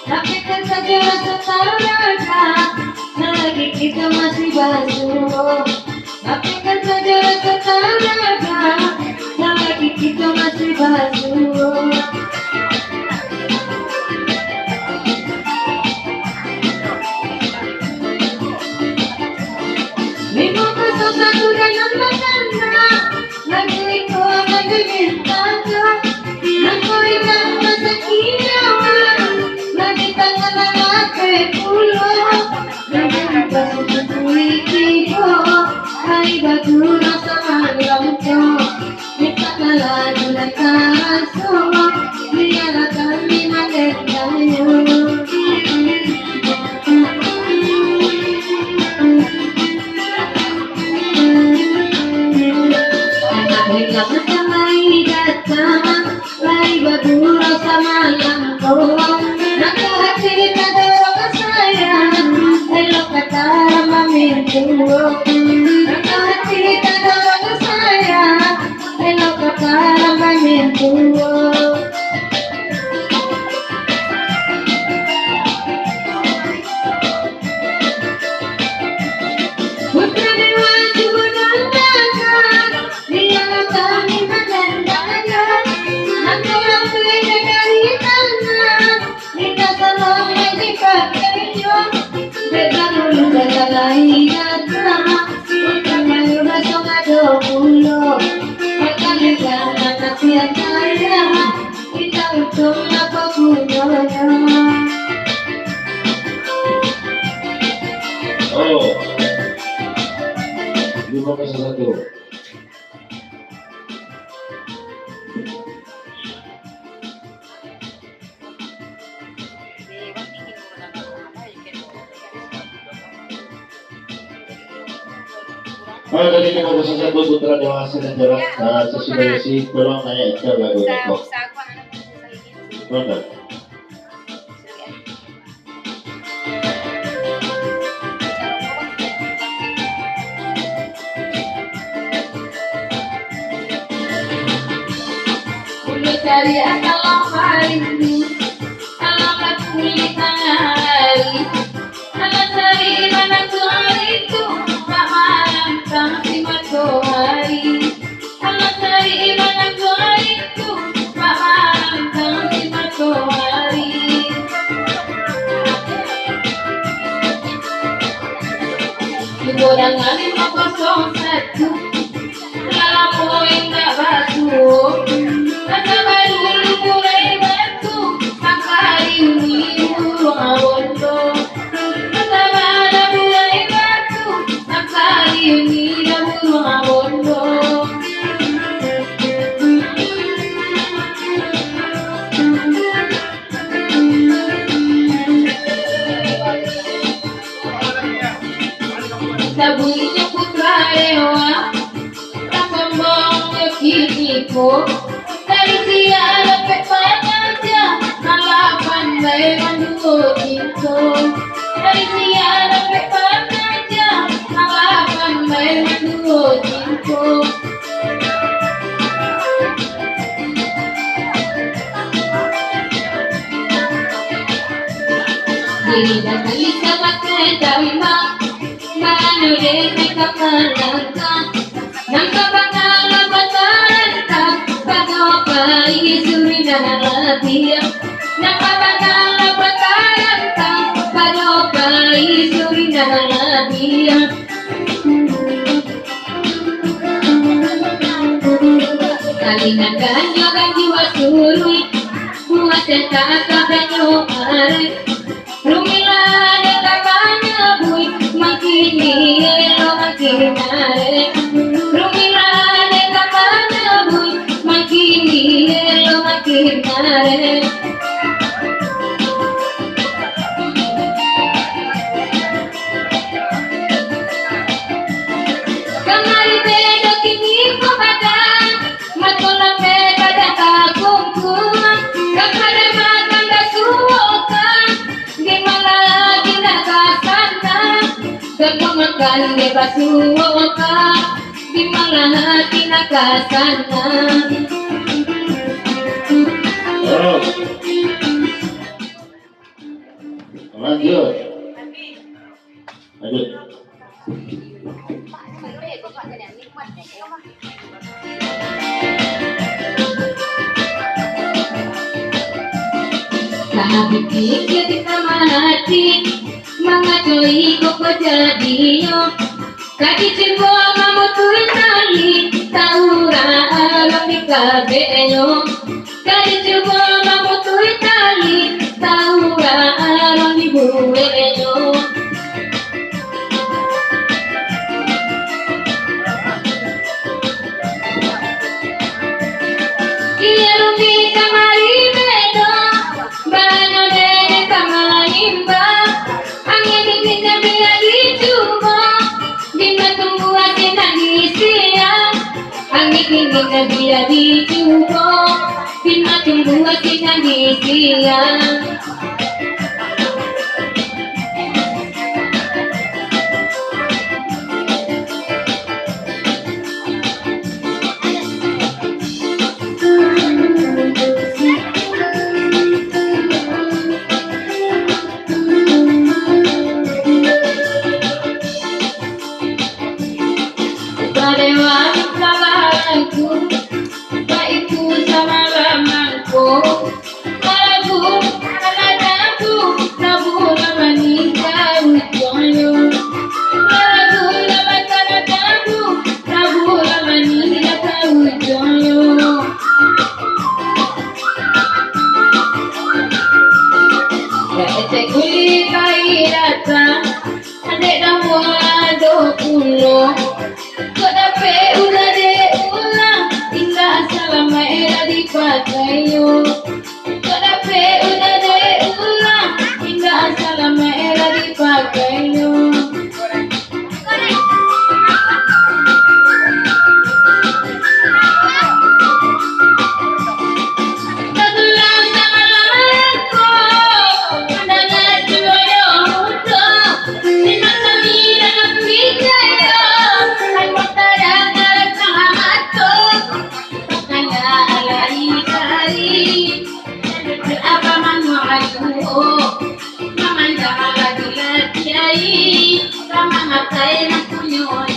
Tapi kan saja rasa tak ada, lagi kita masih basuh. Tapi kan saja rasa tak ada, lagi kita masih basuh. Lima pasal satu dalam batanda, lagi ikut lagi bintangnya. Aku ingat masa kinawan, lagi tangan lagi pulau. Lagi pasal satu ikibo, hai batu rasa malamco. Minta kalah mulai karaso, biar kami mengendalinya. Putra dewa juga dandakan, dia kami mendandakan. Nanti aku ini dari tanah, kita selama dipakainya. Beda dulu beda lain datang, untungnya udah cuma 20. Makanya jangan kasihan saya, kita untung apa gunanya. Oh, 5-1. Tadi 5-1 putra dewasa dan jarak sesudah isi tolong nanya itu lagu itu. Benar. Dari alam hari, alam kulit hari, alam dari mana hari itu, tak malam tak si matahari. Alam dari mana hari itu, tak malam tak si matahari. Digodangan 501, dalam poin tak basuh. Kata baru mulai batu, sakari burung abondo. Kata baru mulai batu, sakari burung abondo. Sabunnya putra dewa, tak sombong kiniku. Dari siang sampai panjangnya, malah pandai mandu cinta. Dari siang sampai panjangnya, malah pandai mandu cinta. Diri dan kali sama kedama, manu deh kapan nangka bakal bataran bagai suri dan labia, nangka bakal bataran bagai suri dan labia. Kalingan ganyo ganyo surui, buat cetak ganyo are. Rumilan kakaknya bui, makin elo makin are. Rumilan kakaknya bui, makin elo makin are. Kamari beda kini kebadan, matola beda dah kungkuman. Kakak makan dah suokan, gimana lagi nak kasana. Kakak makan bebas suokan, gimana lagi nak kasana. Lanjut. Lanjut. Kahapikir kita mati, mga joy ko pa jadiyo. Kaki cibo mamutuin tali, taura alam di kabenyo. Kaki cibo mamutuin tali, taura alam di buwenyo. Iyarumi kamari bedo, bano dere kamalimba. Angin dingin bila dicoba, di matunggu aja nangisia. Angin dingin bila dicoba, di matunggu aja nangisia. Padewang salamanku, baikku sama lamanku. Lagu anakku, lagu lamani kawujonyo. Lagu anakku, lagu lamani kawujonyo. Ete kuli kairata, adek damwa do pulo. Kodape udah deh ulang, tinggal selama era dipakayo. Kodape udah deh ulang, tinggal selama era dipakayo. Tegulang sama lamaku, pandangan joyo muda, lima kami dalam bijaya. Ay matara sa amato, kaya alay kari. Apa man maayo, mamanda malagilati ay, kamamatay na punyo.